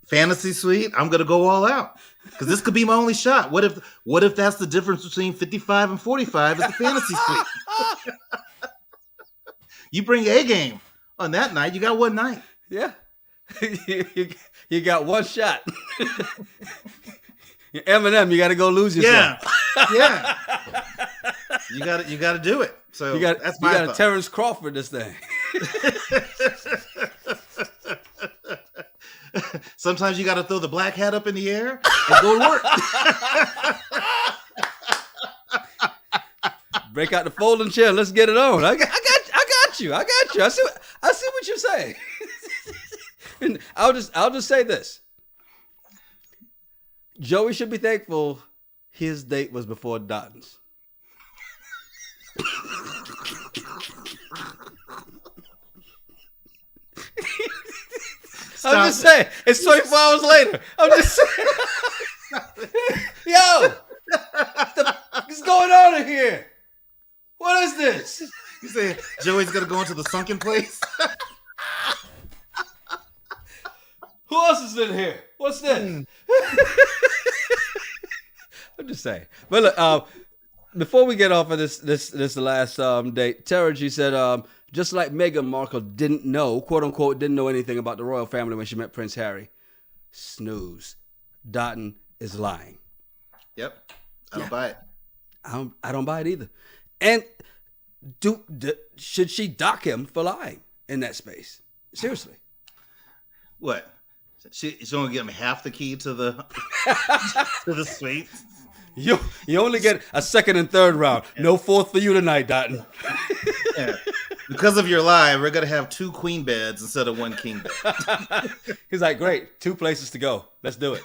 fantasy suite, I'm going to go all out. Because this could be my only shot. What if that's the difference between 55 and 45 is the fantasy suite? You bring A game on that night, you got one night. Yeah. You got one shot. Eminem, you got to go lose yourself. Yeah. You got to do it. So you got thought. Terrence Crawford this thing. Sometimes you got to throw the black hat up in the air and go to work. Break out the folding chair. Let's get it on. I got you. I see what you're saying. And I'll just say this. Joey should be thankful his date was before Dotton's. I'm just saying. It's 24 hours later. I'm just saying. Yo, what's going on in here? What is this? You say Joey's gonna go into the sunken place? Who else is in here? What's this? I'm just saying. But look, before we get off of this last date, Tara G said, just like Meghan Markle didn't know, quote unquote, didn't know anything about the royal family when she met Prince Harry. Snooze. Dotton is lying. Yep. I don't buy it. I don't buy it either. And should she dock him for lying in that space? Seriously. What? She's only give him half the key to the to the suite. You only get a second and third round. No fourth for you tonight, Dotton. Yeah. Because of your lie, we're gonna have 2 queen beds instead of 1 king bed. He's like, great, 2 places to go. Let's do it.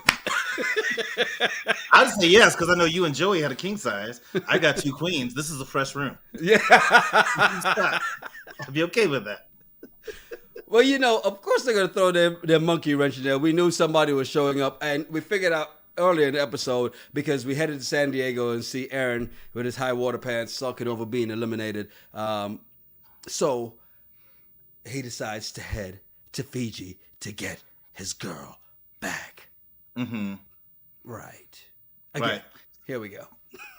I'd say yes, because I know you and Joey had a king size. I got 2 queens. This is a fresh room. Yeah. I'd be okay with that. Well, of course they're going to throw their monkey wrench in there. We knew somebody was showing up, and we figured out earlier in the episode because we headed to San Diego and see Aaron with his high water pants sulking over being eliminated. So he decides to head to Fiji to get his girl back. Mm-hmm. Right. Again, right. Here we go.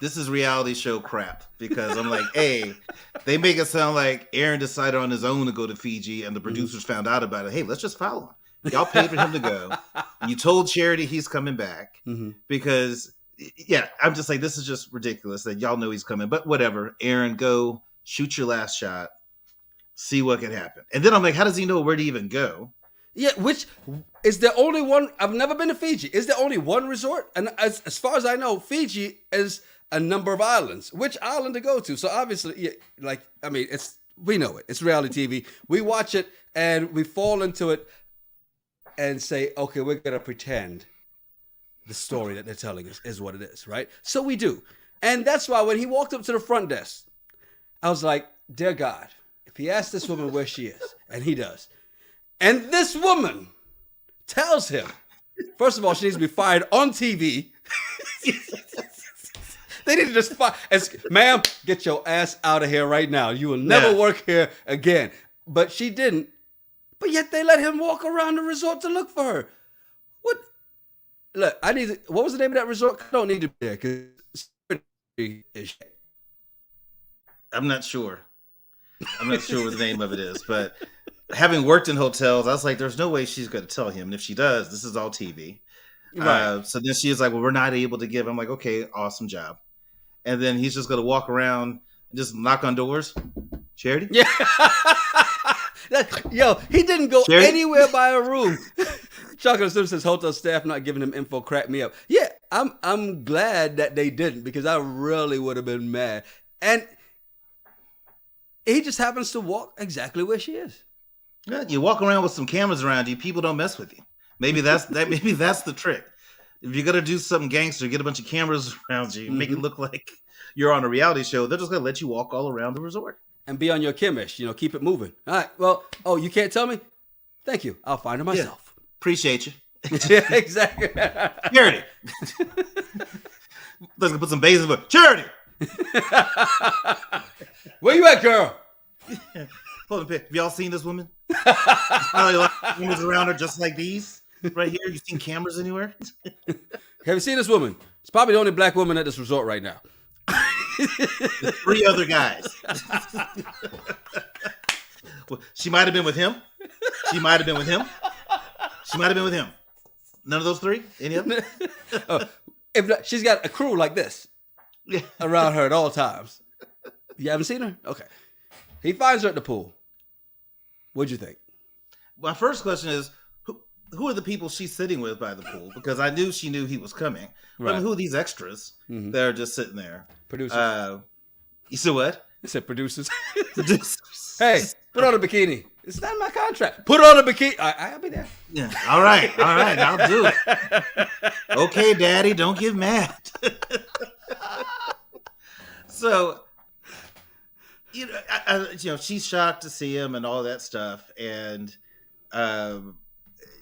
This is reality show crap because I'm like, hey, they make it sound like Aaron decided on his own to go to Fiji and the producers found out about it. Hey, let's just follow him. Y'all paid for him to go. You told Charity he's coming back because, yeah, I'm just like, this is just ridiculous that y'all know he's coming. But whatever. Aaron, go shoot your last shot. See what can happen. And then I'm like, how does he know where to even go? Yeah, which is the only one. I've never been to Fiji. Is there only one resort? And as far as I know, Fiji is a number of islands. Which island to go to? So obviously, we know it. It's reality TV. We watch it and we fall into it and say, okay, we're going to pretend the story that they're telling us is what it is, right? So we do. And that's why when he walked up to the front desk, I was like, dear God, if he asks this woman where she is, and he does, and this woman tells him, first of all, she needs to be fired on TV. They need to just fire. Ma'am, get your ass out of here right now. You will never work here again. But she didn't. But yet they let him walk around the resort to look for her. What? Look, what was the name of that resort? I don't need to be there because is. I'm not sure. I'm not sure what the name of it is, but having worked in hotels, I was like, there's no way she's going to tell him. And if she does, this is all TV. Right. So then she was like, well, we're not able to give. I'm like, okay, awesome job. And then he's just going to walk around and just knock on doors. Charity? Yeah. Yo, he didn't go anywhere by a room. Chocolate Soup says hotel staff not giving him info cracked me up. Yeah, I'm glad that they didn't because I really would have been mad. And he just happens to walk exactly where she is. Yeah, you walk around with some cameras around you, people don't mess with you. Maybe that's the trick. If you're gonna do something gangster, get a bunch of cameras around you, make it look like you're on a reality show. They're just gonna let you walk all around the resort and be on your Kimish. Keep it moving. All right. Well, you can't tell me? Thank you. I'll find her myself. Yeah. Appreciate you. Yeah, exactly. Charity. Let's put some bass in it. Charity. Where you at, girl? Hold on, have y'all seen this woman? Probably a lot of women around her just like these right here. You seen cameras anywhere? Have you seen this woman? It's probably the only black woman at this resort right now. There's 3 other guys. Well, she might have been with him. She might have been with him. She might have been with him. None of those 3? Any of them? If not, she's got a crew like this around her at all times. You haven't seen her? Okay. He finds her at the pool. What'd you think? My first question is, who are the people she's sitting with by the pool? Because I knew she knew he was coming. Right. I mean, who are these extras that are just sitting there? Producers. You said what? I said producers. Producers. Hey, put on a bikini. It's not in my contract. Put on a bikini. I'll be there. Yeah. All right. I'll do it. Okay, Daddy, don't get mad. So, she's shocked to see him and all that stuff, and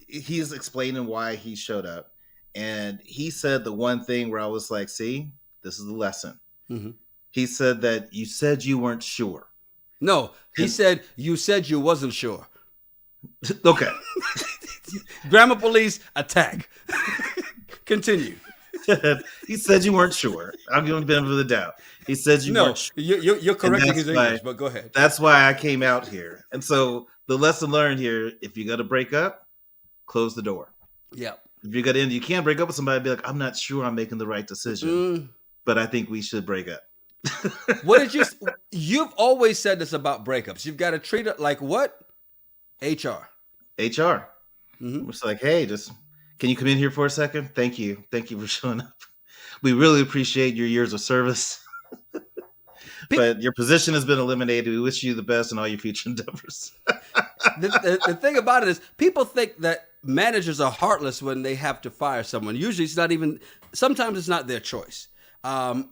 he's explaining why he showed up, and he said the one thing where I was like, "See, this is the lesson." Mm-hmm. He said that you said you weren't sure. No, he said you said you wasn't sure. Okay. Grammar police attack. Continue. He said you weren't sure. I'm giving the benefit of the doubt. He said you weren't sure. You're correcting his English, but go ahead. That's why I came out here. And so the lesson learned here, if you're going to break up, close the door. Yeah. If you're going to end, you can't break up with somebody and be like, I'm not sure I'm making the right decision, but I think we should break up. You've always said this about breakups. You've got to treat it like what? HR. Mm-hmm. It's like, hey, can you come in here for a second? Thank you for showing up. We really appreciate your years of service. But your position has been eliminated. We wish you the best in all your future endeavors. The thing about it is people think that managers are heartless when they have to fire someone. Usually sometimes it's not their choice.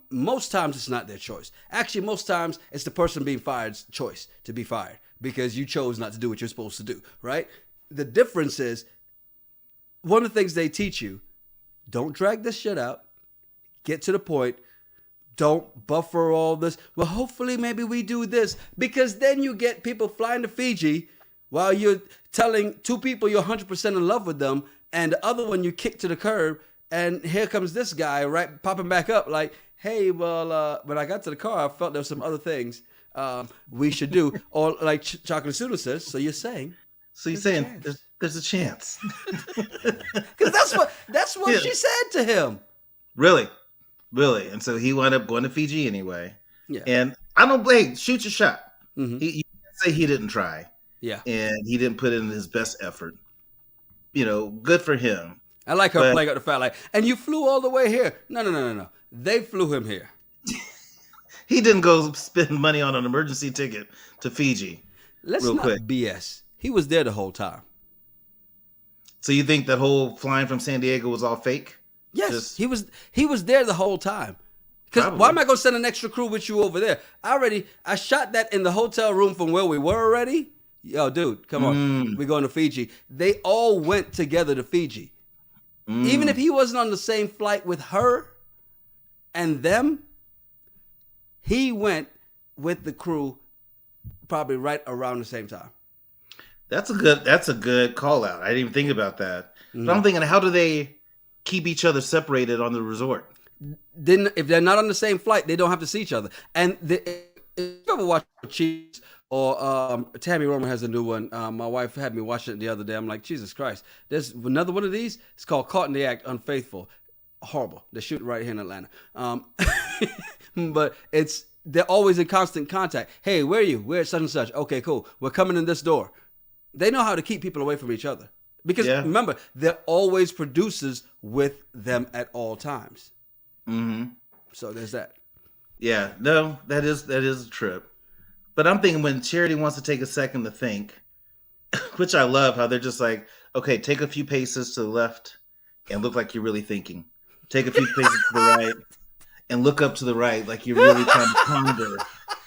Most times it's not their choice. Actually, most times it's the person being fired's choice to be fired because you chose not to do what you're supposed to do, right? The difference is one of the things they teach you, don't drag this shit out. Get to the point. Don't buffer all this. Well, hopefully maybe we do this. Because then you get people flying to Fiji while you're telling 2 people you're 100% in love with them and the other one you kick to the curb. And here comes this guy, right, popping back up like, hey, well, when I got to the car, I felt there were some other things we should do. Or like Chocolate Suda says, so you're saying. So you're saying there's a chance. Because that's what she said to him. Really? And so he wound up going to Fiji anyway. Yeah. And I don't blame. Shoot your shot. Mm-hmm. You say he didn't try. Yeah. And he didn't put in his best effort. Good for him. I like her playing up the fact like, and you flew all the way here. No. They flew him here. He didn't go spend money on an emergency ticket to Fiji. Let's not BS. He was there the whole time. So you think that whole flying from San Diego was all fake? Yes, he was there the whole time. Because why am I going to send an extra crew with you over there? I shot that in the hotel room from where we were already. Yo, dude, come on. We're going to Fiji. They all went together to Fiji. Even if he wasn't on the same flight with her and them, he went with the crew probably right around the same time. That's a good call out. I didn't even think about that. But I'm thinking, how do they keep each other separated on the resort? Then if they're not on the same flight, they don't have to see each other. And if you ever watch Cheese or Tammy Roman has a new one. My wife had me watch it the other day. I'm like, Jesus Christ. There's another one of these. It's called Caught in the Act, Unfaithful. Horrible. They're shooting right here in Atlanta. But they're always in constant contact. Hey, where are you? We're at such and such. Okay, cool. We're coming in this door. They know how to keep people away from each other. Because remember, they're always producers with them at all times. Mm-hmm. So there's that. Yeah, no, that is a trip. But I'm thinking when Charity wants to take a second to think, which I love how they're just like, okay, take a few paces to the left and look like you're really thinking. Take a few paces to the right and look up to the right like you're really trying to ponder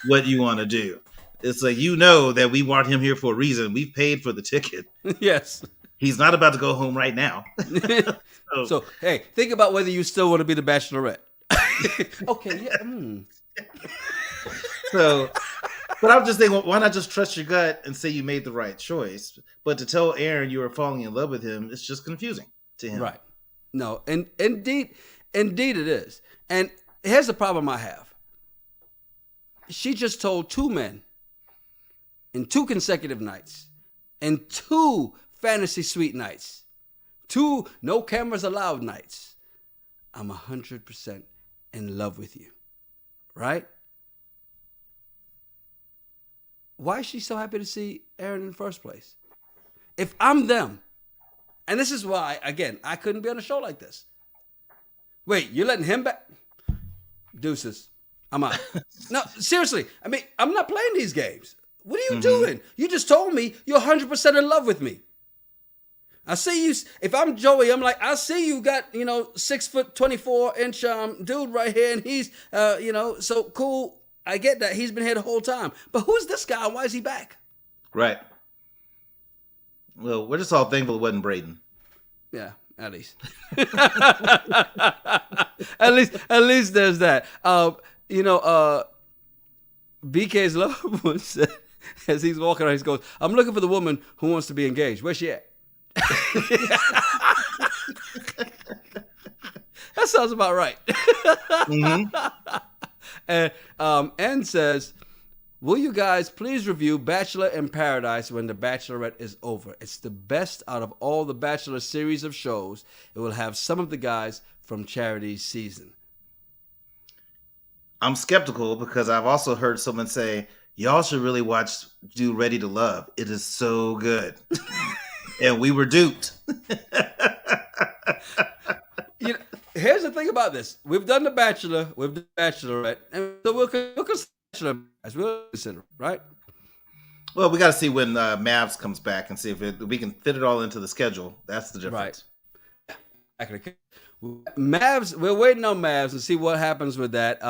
what you want to do. It's like, that we want him here for a reason. We've paid for the ticket. Yes. He's not about to go home right now. So, hey, think about whether you still want to be the Bachelorette. Okay, yeah. So, but I'm just thinking, why not just trust your gut and say you made the right choice? But to tell Aaron you were falling in love with him, it's just confusing to him. Right. No, and indeed it is. And here's the problem I have. She just told 2 men in 2 consecutive nights and 2 fantasy suite nights, 2 no cameras allowed nights, I'm 100% in love with you. Right? Why is she so happy to see Aaron in the first place? If I'm them, and this is why, again, I couldn't be on a show like this. Wait, you're letting him back? Deuces. I'm out. No, seriously. I mean, I'm not playing these games. What are you doing? You just told me you're 100% in love with me. I see you. If I'm Joey, I'm like, I see you got, 6 foot 24 inch dude right here, and he's, so cool. I get that. He's been here the whole time. But who's this guy and why is he back? Right. Well, we're just all thankful it wasn't Braden. Yeah, at least. at least there's that. BK's loved one said, as he's walking around, he goes, I'm looking for the woman who wants to be engaged. Where's she at? That sounds about right. And says, will you guys please review Bachelor in Paradise when the Bachelorette is over? It's the best out of all the Bachelor series of shows. It will have some of the guys from Charity's season. I'm skeptical because I've also heard someone say, y'all should really watch Do Ready to Love. It is so good. And we were duped. Here's the thing about this. We've done The Bachelor, we've done Bachelorette, and so we'll consider, right? Well, we got to see when Mavs comes back and see if we can fit it all into the schedule. That's the difference. Right. Mavs, we're waiting on Mavs and see what happens with that.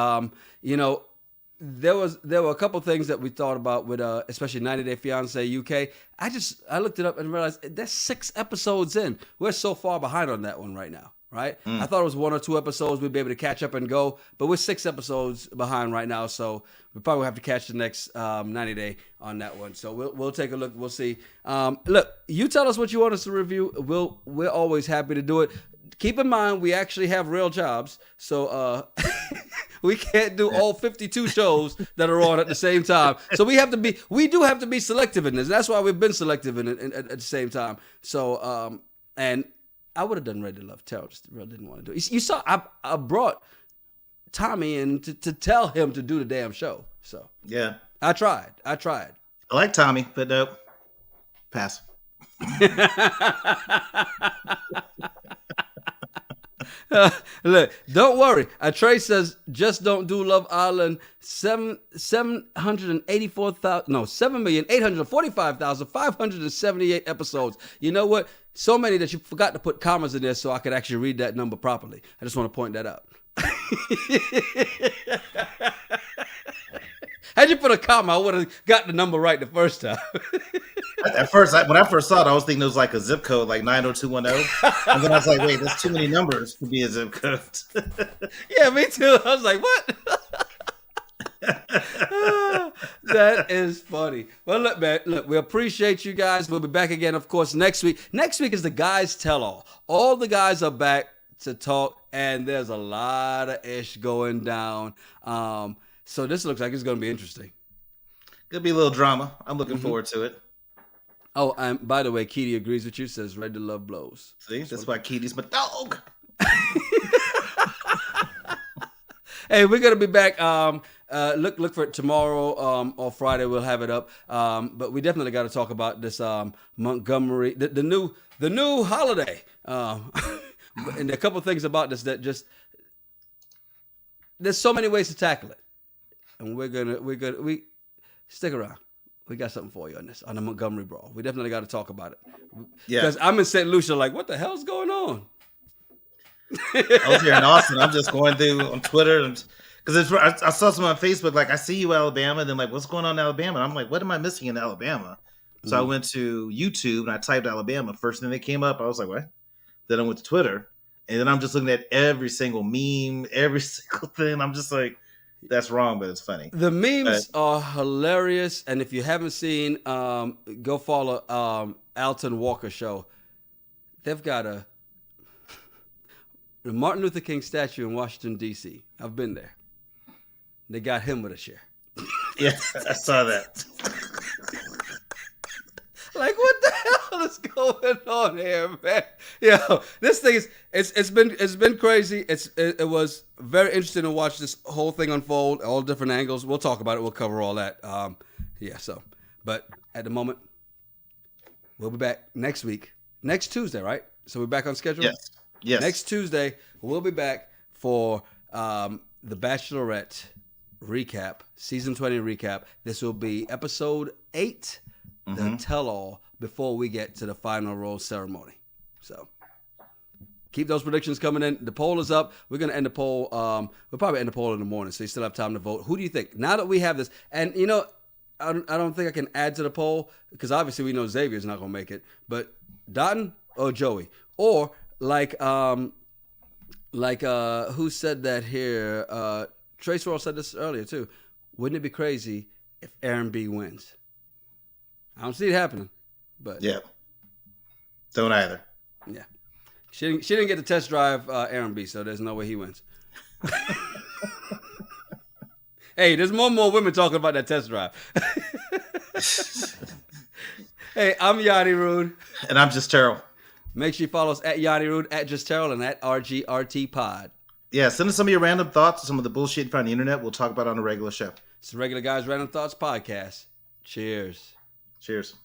There were a couple things that we thought about with especially 90 Day Fiancé UK. I looked it up and realized that's 6 episodes in. We're so far behind on that one right now. Right? I thought it was 1 or 2 episodes we'd be able to catch up and go, but we're 6 episodes behind right now, so we probably have to catch the next 90 Day on that one. So we'll take a look. We'll see. Look, you tell us what you want us to review. We're always happy to do it. Keep in mind, we actually have real jobs, so we can't do all 52 shows that are on at the same time. So we do have to be selective in this. That's why we've been selective in it at the same time. So, and I would have done Ready to Love. Terrell just really didn't want to do it. You saw, I brought Tommy in to tell him to do the damn show. So yeah, I tried. I like Tommy, but nope. Pass. Look, don't worry. Trey says just don't do Love Island. 7,845,578 episodes. You know what? So many that you forgot to put commas in there so I could actually read that number properly. I just want to point that out. Had you put a comma, I would have got the number right the first time. At first, when I first saw it, I was thinking it was like a zip code, like 90210. And then I was like, wait, there's too many numbers to be a zip code. Yeah, me too. I was like, what? That is funny. Well, look, man, we appreciate you guys. We'll be back again, of course, next week. Next week is the guys tell all. All the guys are back to talk, and there's a lot of ish going down. So this looks like it's going to be interesting. Could be a little drama. I'm looking forward to it. Oh, and by the way, Keedy agrees with you, says Red to Love blows. See, that's why Keedy's my dog. Hey, we're gonna be back. Look for it tomorrow or Friday. We'll have it up. But we definitely got to talk about this Montgomery, the new holiday. And a couple things about this that just there's so many ways to tackle it, and we stick around. We got something for you on this, on the Montgomery Brawl. We definitely got to talk about it. Yeah, because I'm in St. Lucia, like, what the hell's going on? I was here in Austin. I'm just going through on Twitter because I saw some on Facebook. Like, I see you, Alabama. And then like, what's going on in Alabama? And I'm like, what am I missing in Alabama? So I went to YouTube and I typed Alabama. First thing that came up, I was like, what? Then I went to Twitter, and then I'm just looking at every single meme, every single thing. I'm just like, that's wrong, but it's funny. The memes are hilarious, and if you haven't seen, go follow Alton Walker show. They've got the Martin Luther King statue in Washington, D.C. I've been there. They got him with a chair. Yeah, I saw that. Like, what the hell is going on here, man? Yo, this thing is it's been crazy. It was very interesting to watch this whole thing unfold, all different angles. We'll talk about it. We'll cover all that. But at the moment, we'll be back next week, next Tuesday, right? So we're back on schedule. Yes. Next Tuesday, we'll be back for the Bachelorette recap, season 20 recap. This will be episode 8. The tell-all before we get to the final rose ceremony. So keep those predictions coming in. The poll is up. We're going to end the poll. We'll probably end the poll in the morning, so you still have time to vote. Who do you think? Now that we have this, and you know, I don't think I can add to the poll because obviously we know Xavier's not going to make it. But Dotton or Joey, or like who said that here? Trace Roll said this earlier too. Wouldn't it be crazy if Aaron B wins? I don't see it happening, but yeah, don't either. Yeah, she didn't get to test drive Aaron B, so there's no way he wins. Hey, there's more and more women talking about that test drive. Hey, I'm Yanni Rude, and I'm Just Terrell. Make sure you follow us at Yanni Rude, at Just Terrell, and at RGRT Pod. Yeah, send us some of your random thoughts, some of the bullshit you find on the internet. We'll talk about it on a regular show. It's the Regular Guys Random Thoughts Podcast. Cheers. Cheers.